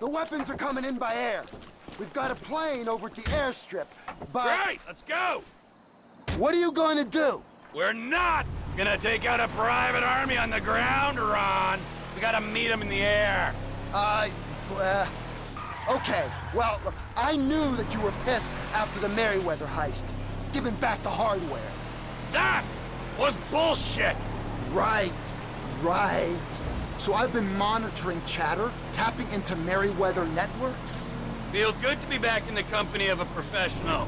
The weapons are coming in by air. We've got a plane over at the airstrip, but... Right, let's go! What are you going to do? We're not gonna take out a private army on the ground, Ron. We gotta meet them in the air. Okay. Well, look, I knew that you were pissed after the Merryweather heist, giving back the hardware. That was bullshit! Right. So I've been monitoring chatter, tapping into Merryweather networks. Feels good to be back in the company of a professional.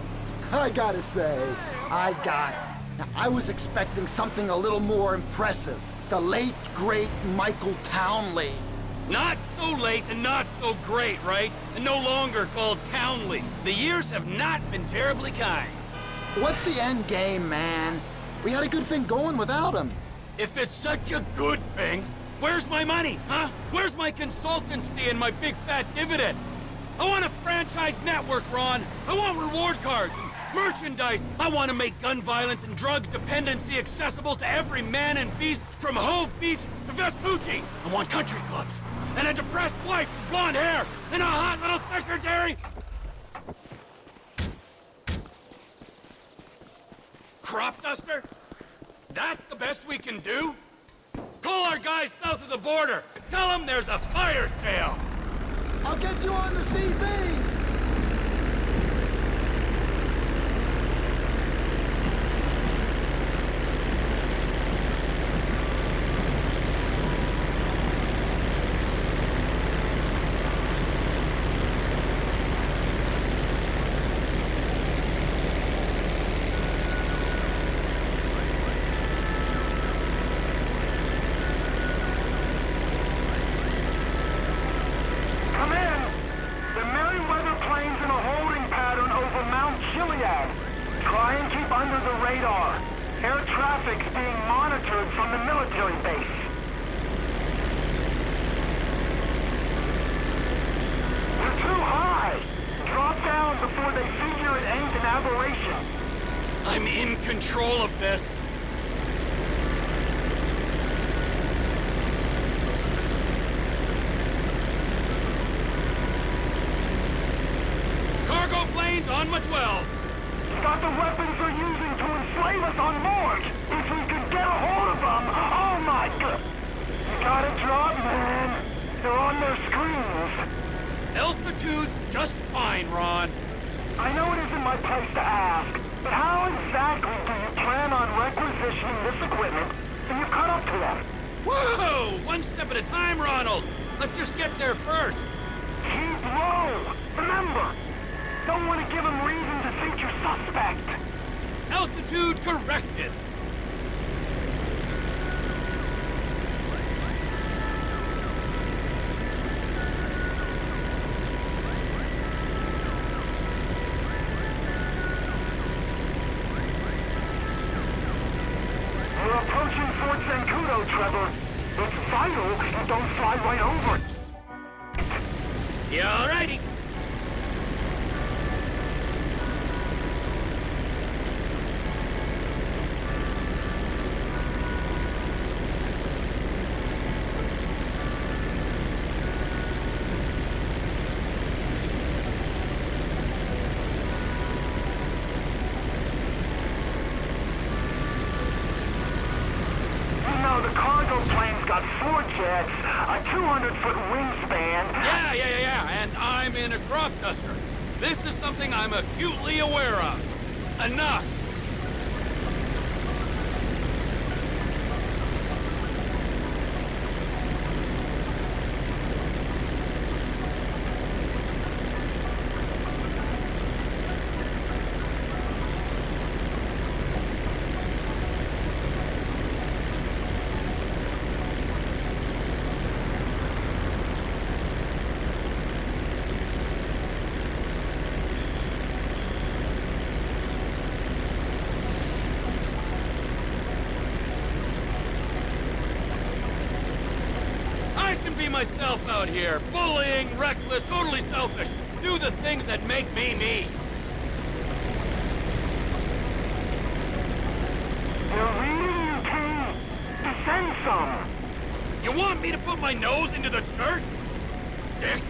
I gotta say, Now, I was expecting something a little more impressive. The late, great Michael Townley. Not so late and not so great, right? And no longer called Townley. The years have not been terribly kind. What's the end game, man? We had a good thing going without him. If it's such a good thing, where's my money, huh? Where's my consultancy and my big fat dividend? I want a franchise network, Ron. I want reward cards, merchandise. I want to make gun violence and drug dependency accessible to every man and beast from Hove Beach to Vespucci. I want country clubs, and a depressed wife with blonde hair, and a hot little secretary. Crop duster? That's the best we can do? Call our guys south of the border. Tell them there's a fire sale. I'll get you on the CV! Try and keep under the radar. Air traffic's being monitored from the military base. We're too high. Drop down before they figure it ain't an aberration. I'm in control of this. Cargo planes on my 12. Got the weapons they're using to enslave us on board! If we could get a hold of them, oh my god! You gotta drop, man! They're on their screens. Altitude's just fine, Ron. I know it isn't my place to ask, but how exactly do you plan on requisitioning this equipment and you cut up to them? Whoa! One step at a time, Ronald. Let's just get there first. Keep low! Remember! Don't want to give them reason to think you're suspect. Altitude corrected. We're approaching Fort Zancudo, Trevor. It's vital you don't fly right over it. Yeah, alrighty. The cargo plane's got 4 jets, a 200-foot wingspan. Yeah, and I'm in a crop duster. This is something I'm acutely aware of. Enough. I can be myself out here. Bullying, reckless, totally selfish. Do the things that make me me. You're reading, you king. Descend some. You want me to put my nose into the dirt? Dick.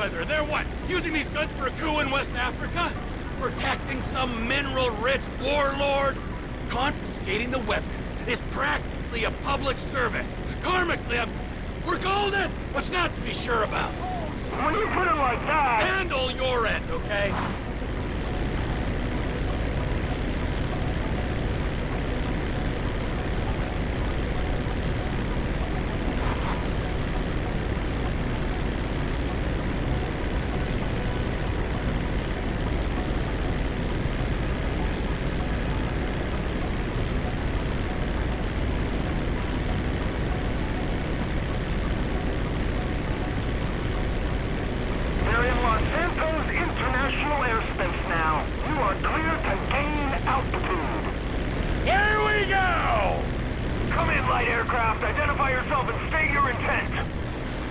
Merryweather, they're what? Using these guns for a coup in West Africa? Protecting some mineral-rich warlord? Confiscating the weapons is practically a public service. Karmically, we're golden! What's not to be sure about? When you put it like that... Handle your end, okay? They're in Los Santos International Airspace now. You are clear to gain altitude. Here we go! Come in, light aircraft. Identify yourself and state your intent.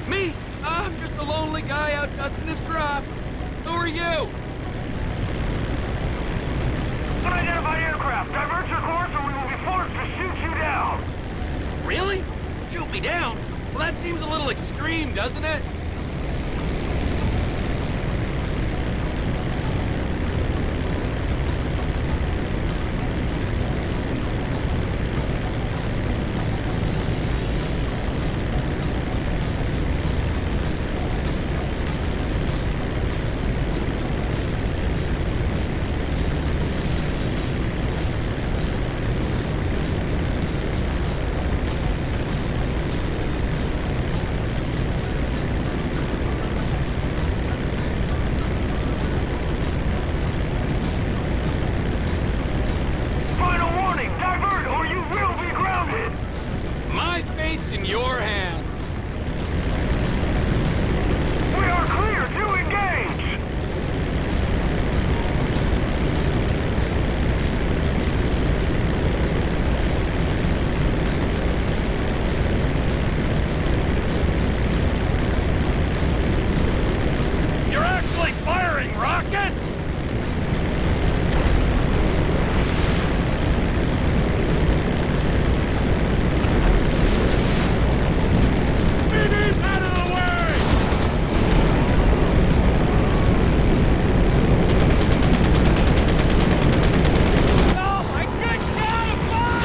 Me? I'm just a lonely guy out dusting his crops. Who are you? Unidentified aircraft. Divert your course or we will be forced to shoot you down. Really? Shoot me down? Well, that seems a little extreme, doesn't it? Final warning. Divert or you will be grounded. My fate's in your hands. We are clear to engage. You're actually firing rockets? BB's out of the way! Oh my good God!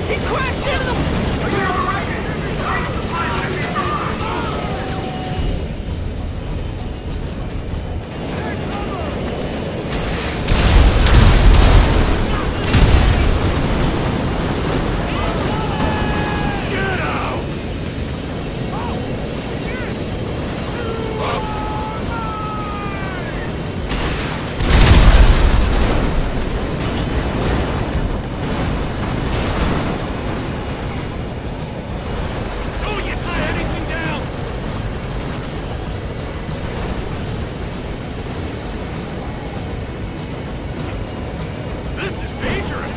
He crashed into the... Get out! Don't you tie anything down! This is dangerous!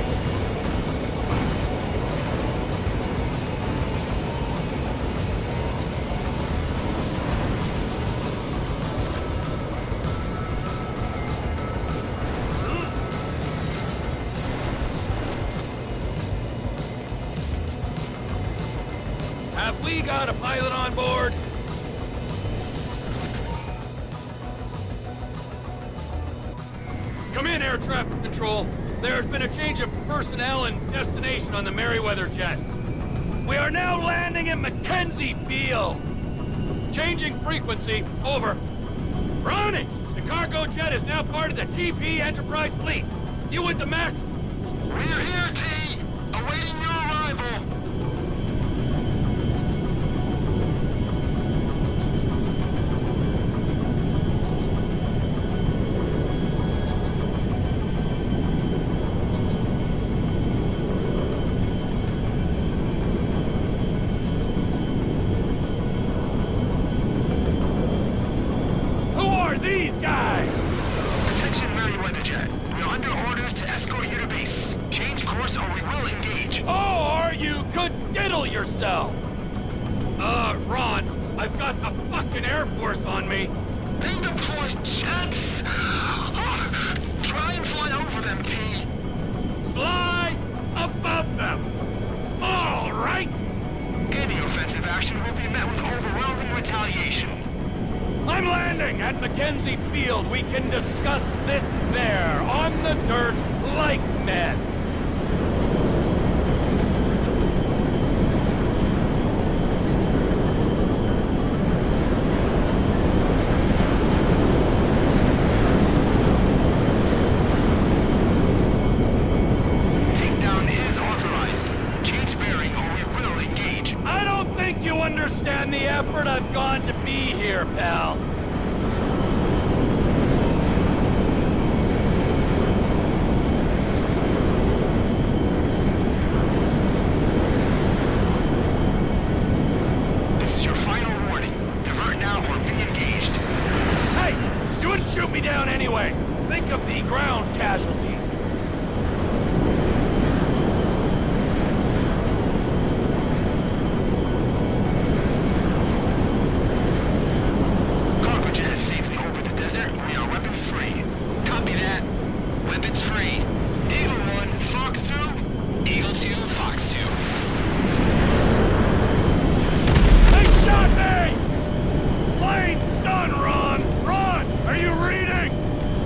Have we got a pilot on board? Come in, air traffic control. There's been a change of personnel and destination on the Merryweather jet. We are now landing in Mackenzie Field. Changing frequency, over. Ronnie, the cargo jet is now part of the TP Enterprise fleet. You with the Max? We're here, T. Awaiting your arrival. Who are these guys? Attention, Merryweather Jet. We're under orders to escort you to base. Change course or we will engage. Or you could diddle yourself. Ron, I've got the fucking Air Force on me. They deploy jets. Try and fly over them, T. Fly above them. right? Any offensive action will be met with overwhelming retaliation. I'm landing at Mackenzie Field. We can discuss this there, on the dirt, like men. Takedown is authorized. Change bearing or we will engage. I don't think you understand the effort I've gone to be here, pal. This is your final warning. Divert now or be engaged. Hey, you wouldn't shoot me down anyway. Think of the ground casualties. Cargo jet is safely over the desert. We are weapons free. Copy that. Weapons free. Eagle 1, Fox 2. Eagle 2, Fox 2. They shot me! Plane's done, Ron! Ron, are you reading?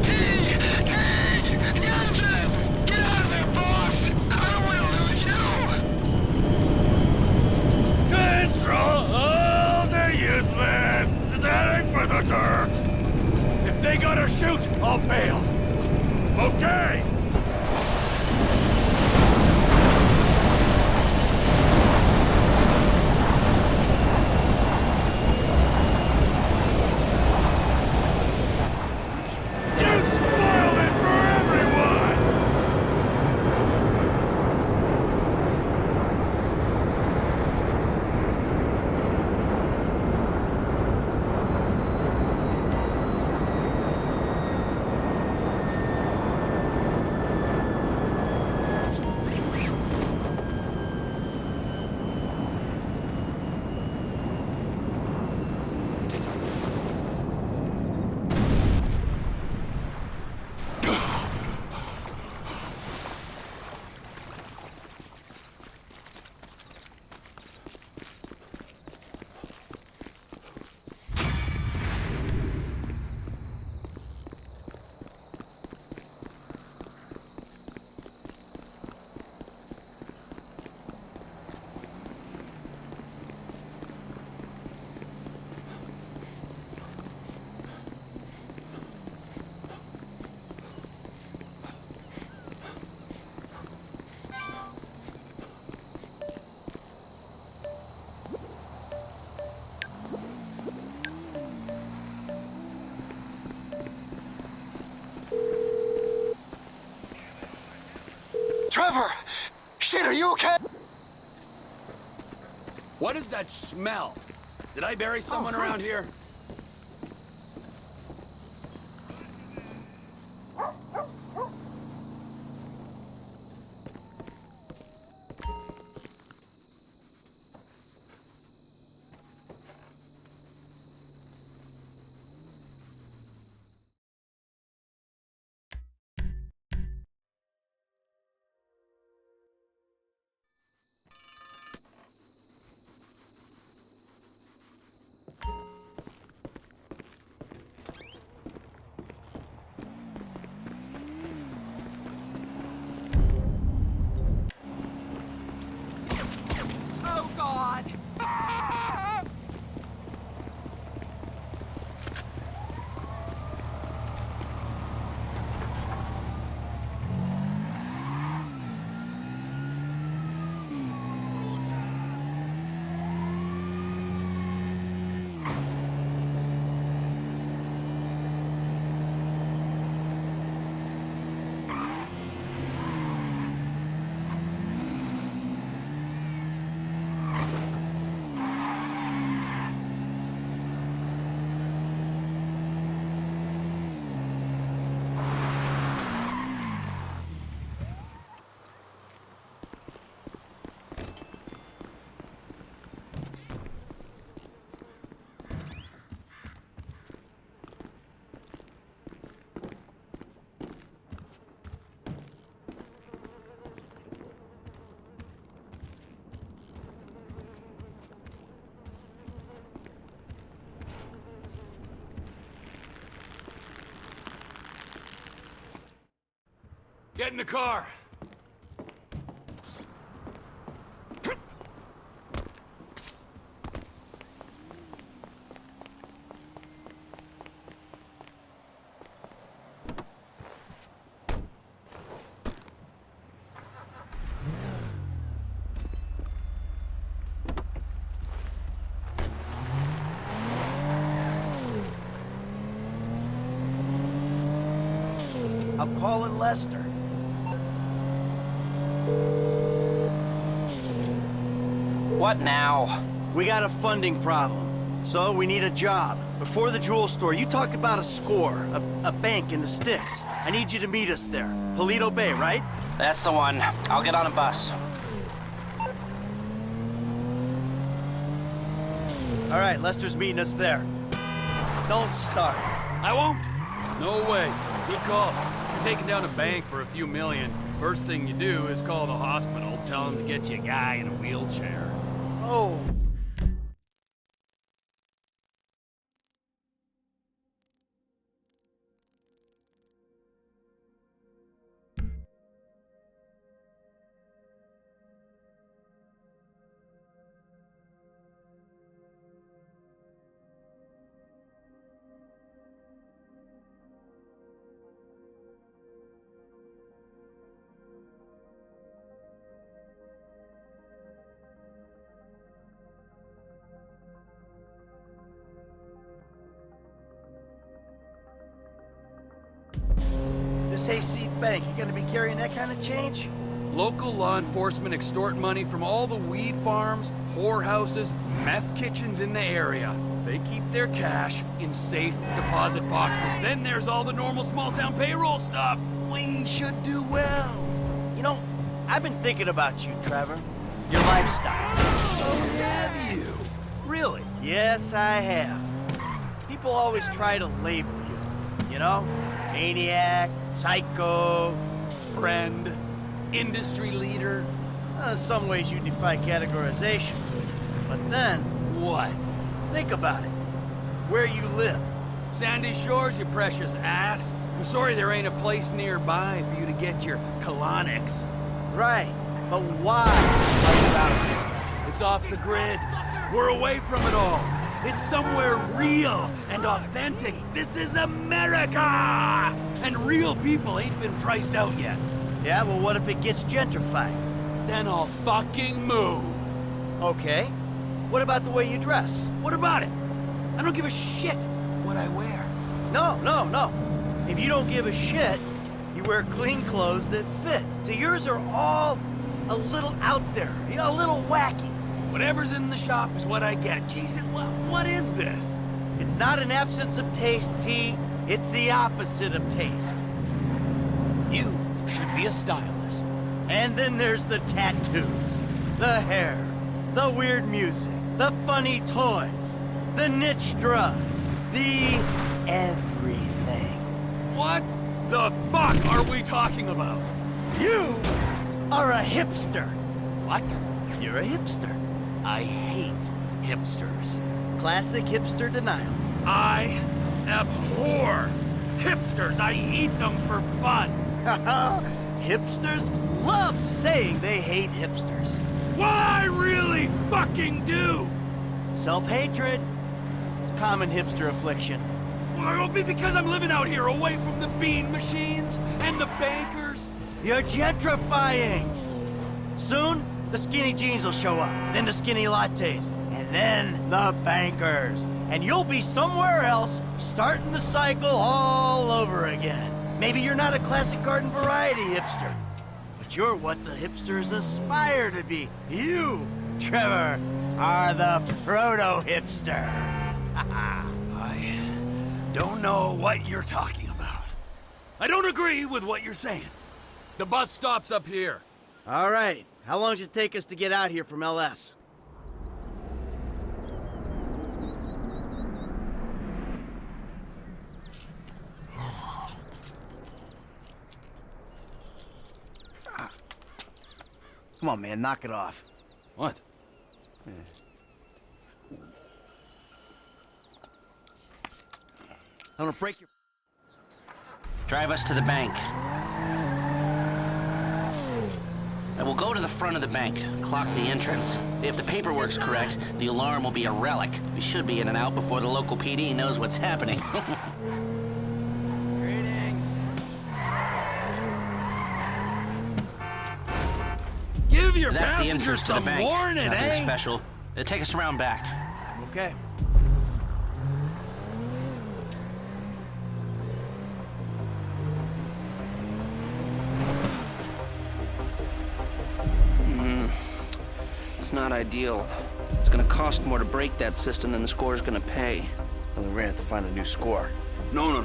Teague! Teague! The engine! Get out of there, boss! I don't want to lose you! Controls are useless! Is heading for the dirt! If they gotta shoot, I'll bail. Okay! You spoiled it for everyone! Trevor! Shit, are you okay? What is that smell? Did I bury someone around here? Oh, God! Get in the car. I'm calling Lester. What now? We got a funding problem, so we need a job. Before the jewel store, you talked about a score, a bank in the sticks. I need you to meet us there. Paleto Bay, right? That's the one. I'll get on a bus. All right, Lester's meeting us there. Don't start. I won't. No way. Good call. You're taking down a bank for a few million. First thing you do is call the hospital, tell them to get you a guy in a wheelchair. Oh. This Hayseed Bank, you gonna be carrying that kind of change? Local law enforcement extort money from all the weed farms, whorehouses, meth kitchens in the area. They keep their cash in safe deposit boxes. Then there's all the normal small-town payroll stuff. We should do well. You know, I've been thinking about you, Trevor. Your lifestyle. Oh, have you? Really? Yes, I have. People always try to label you. You know? Maniac, psycho. Friend, industry leader. In some ways you defy categorization. But then, What? think about it. Where you live. Sandy Shores, you precious ass. I'm sorry there ain't a place nearby for you to get your colonics. Right. But why are you out here? It's off the grid. We're away from it all. It's somewhere real and authentic. This is America! And real people ain't been priced out yet. Yeah, well, what if it gets gentrified? Then I'll fucking move. Okay. What about the way you dress? What about it? I don't give a shit what I wear. No, no, no. If you don't give a shit, you wear clean clothes that fit. So yours are all a little out there, you know, a little wacky. Whatever's in the shop is what I get. Jesus, what is this? It's not an absence of taste, T. It's the opposite of taste. You should be a stylist. And then there's the tattoos, the hair, the weird music, the funny toys, the niche drugs, the everything. What the fuck are we talking about? You are a hipster. What? You're a hipster. I hate hipsters. Classic hipster denial. I abhor hipsters. I eat them for fun. Hipsters love saying they hate hipsters. What I really fucking do? Self-hatred. It's common hipster affliction. Well, it'll be because I'm living out here away from the bean machines and the bankers. You're gentrifying. Soon, the skinny jeans will show up, then the skinny lattes, and then the bankers. And you'll be somewhere else, starting the cycle all over again. Maybe you're not a classic garden variety hipster, but you're what the hipsters aspire to be. You, Trevor, are the proto-hipster. I don't know what you're talking about. I don't agree with what you're saying. The bus stops up here. All right, how long does it take us to get out here from LS? Come on, man, knock it off. What? I'm gonna break your... Drive us to the bank. And we'll go to the front of the bank, clock the entrance. If the paperwork's correct, the alarm will be a relic. We should be in and out before the local PD knows what's happening. Give your That's the passengers entrance to the some bank. warning, Nothing eh? special. Take us around back. Okay. It's not ideal. It's gonna cost more to break that system than the score's gonna pay. Well, we're gonna have to find a new score. No.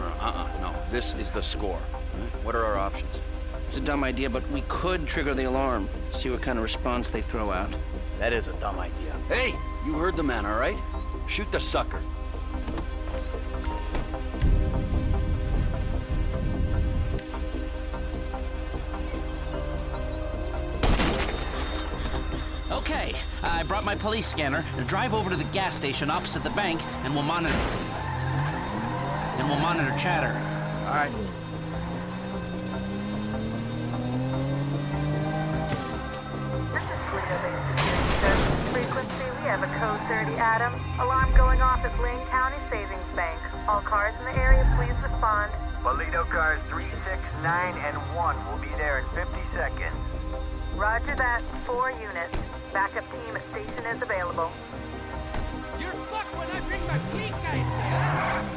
This is the score. What are our options? It's a dumb idea, but we could trigger the alarm. See what kind of response they throw out. That is a dumb idea. Hey, you heard the man, all right? Shoot the sucker. Okay, I brought my police scanner. Drive over to the gas station opposite the bank, and we'll monitor. Chatter. All right. This is Toledo Base Frequency, we have a code 30 Adam. Alarm going off at Lane County Savings Bank. All cars in the area, please respond. Toledo cars 3, 6, 9, and 1 will be there in 50 seconds. Roger that. 4 units. Backup team at station is available. You're fucked when I bring my fleet guys there.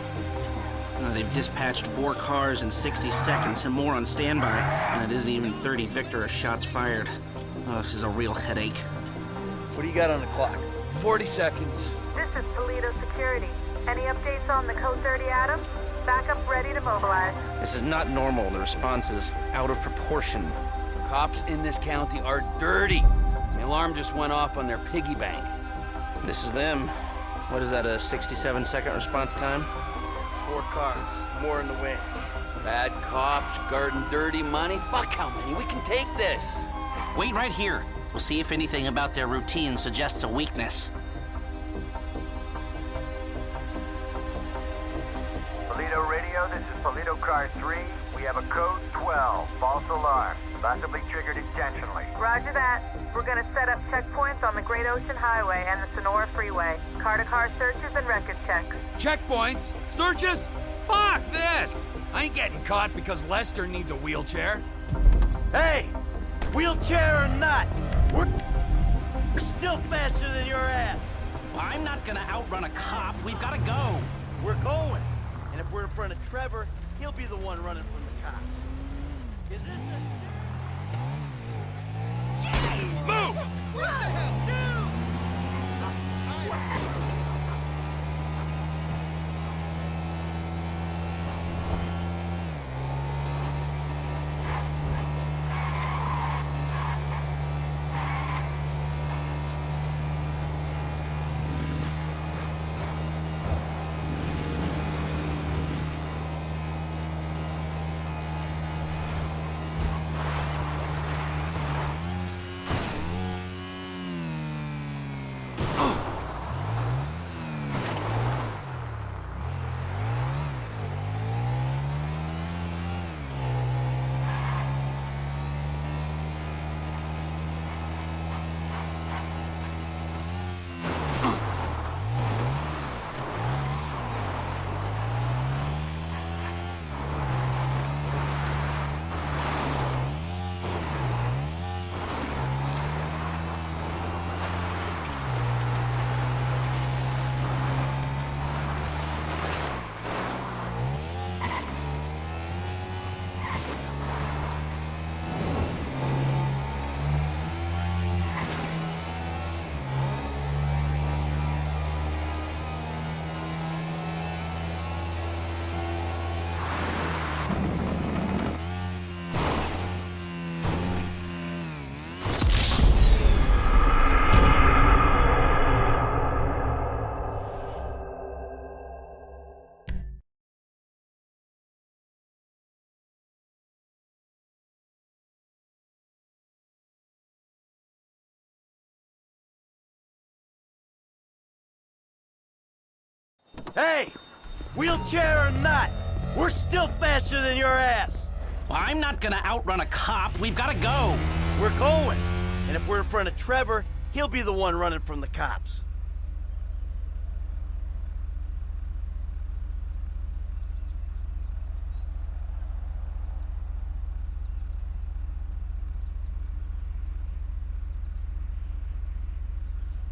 They've dispatched 4 cars in 60 seconds and more on standby, and it isn't even 30 Victor shots fired. Oh, this is a real headache. What do you got on the clock? 40 seconds. This is Toledo Security. Any updates on the code 30 Adam? Backup ready to mobilize. This is not normal. The response is out of proportion. Cops in this county are dirty. The alarm just went off on their piggy bank. This is them. What is that, a 67-second response time? 4 cars. More in the wings. Bad cops, guarding dirty money. Fuck how many? We can take this. Wait right here. We'll see if anything about their routine suggests a weakness. Toledo Radio, this is Toledo car 3. We have a code 12, false alarm, possibly triggered intentionally. Roger that. We're gonna set up checkpoints on the Great Ocean Highway and the Sonora Freeway. Car-to-car searches and record checks. Checkpoints? Searches? Fuck this! I ain't getting caught because Lester needs a wheelchair. Hey! Wheelchair or not, we're still faster than your ass. I'm not gonna outrun a cop. We've gotta go. We're going. And if we're in front of Trevor, he'll be the one running from the cops. Is this Move! Hey! Wheelchair or not, we're still faster than your ass. Well, I'm not gonna outrun a cop. We've gotta go. we're going. And if we're in front of Trevor, he'll be the one running from the cops.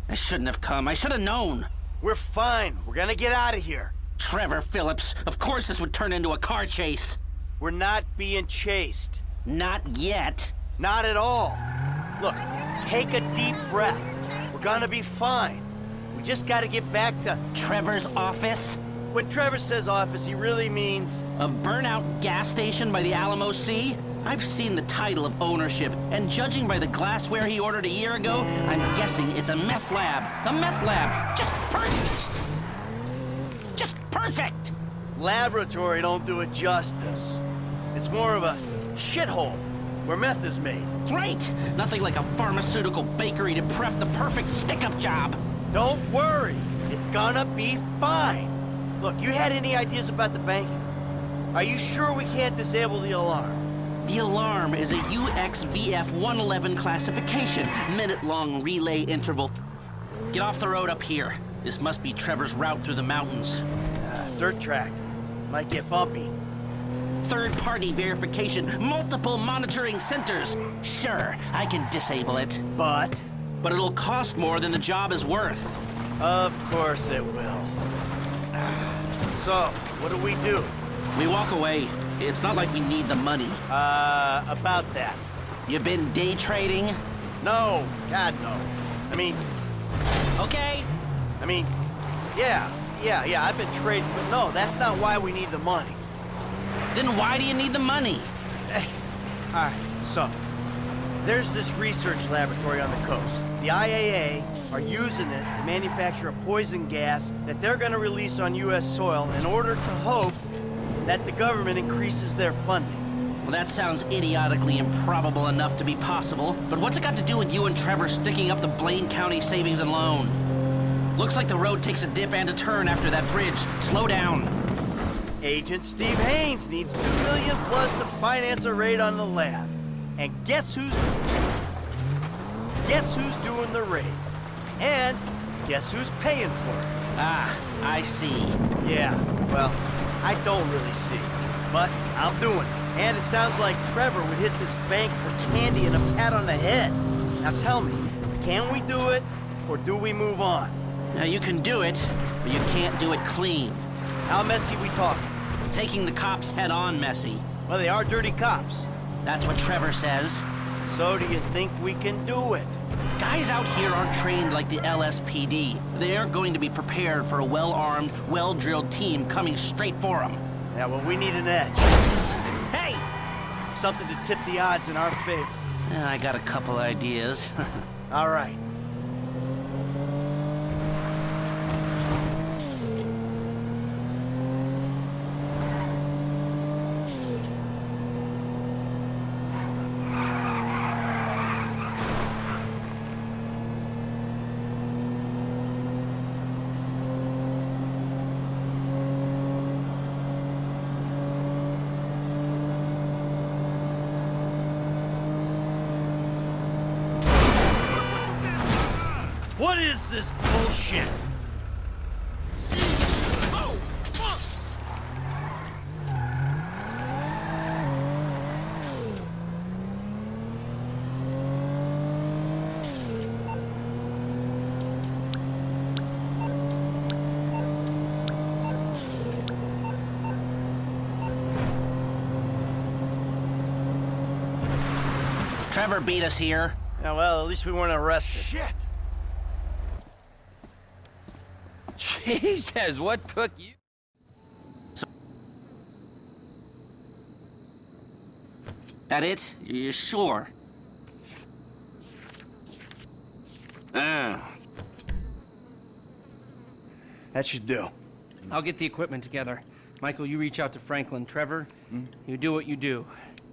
I shouldn't have come. I should have known. We're fine. We're gonna get out of here. Trevor Phillips, of course this would turn into a car chase. We're not being chased. Not yet. Not at all. Look, take a deep breath. We're gonna be fine. We just gotta get back to... Trevor's office? When Trevor says office, he really means... A burnout gas station by the Alamo Sea? I've seen the title of ownership, and judging by the glassware he ordered a year ago, I'm guessing it's a meth lab. A meth lab! Just perfect! Just perfect! Laboratory don't do it justice. It's more of a shithole where meth is made. Right! Nothing like a pharmaceutical bakery to prep the perfect stick-up job. Don't worry. It's gonna be fine. Look, you had any ideas about the bank? Are you sure we can't disable the alarm? The alarm is a UXVF-111 classification, minute-long relay interval. Get off the road up here. This must be Trevor's route through the mountains. Dirt track. Might get bumpy. Third-party verification, multiple monitoring centers. Sure, I can disable it. But it'll cost more than the job is worth. of course it will. So, what do we do? We walk away. It's not like we need the money. About that. You been day trading? No, God, no. Okay. Yeah, I've been trading, but no, that's not why we need the money. Then why do you need the money? All right, so, there's this research laboratory on the coast. The IAA are using it to manufacture a poison gas that they're gonna release on U.S. soil in order to hope that the government increases their funding. Well, that sounds idiotically improbable enough to be possible, but what's it got to do with you and Trevor sticking up the Blaine County Savings and Loan? Looks like the road takes a dip and a turn after that bridge. Slow down. Agent Steve Haynes needs $2 million plus to finance a raid on the lab. And guess who's doing the raid? And guess who's paying for it? Ah, I see. Yeah, well, I don't really see. But I'm doing it. And it sounds like Trevor would hit this bank for candy and a pat on the head. Now tell me, can we do it, or do we move on? Now, you can do it, but you can't do it clean. How messy we talking? Taking the cops head-on messy. Well, they are dirty cops. That's what Trevor says. So do you think we can do it? Guys out here aren't trained like the LSPD. They aren't going to be prepared for a well-armed, well-drilled team coming straight for them. Yeah, well, we need an edge. Hey! Something to tip the odds in our favor. I got a couple ideas. All right. What is this bullshit? Trevor beat us here. Yeah, well, at least we weren't arrested. Shit! Jesus, what took you? That it? You're sure? That should do. I'll get the equipment together. Michael, you reach out to Franklin. Trevor, you do what you do.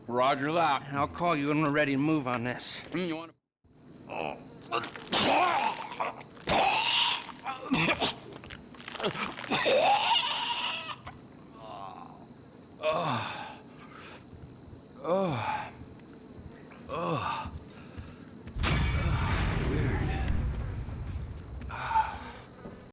Roger that. I'll call you when we're ready to move on this. You want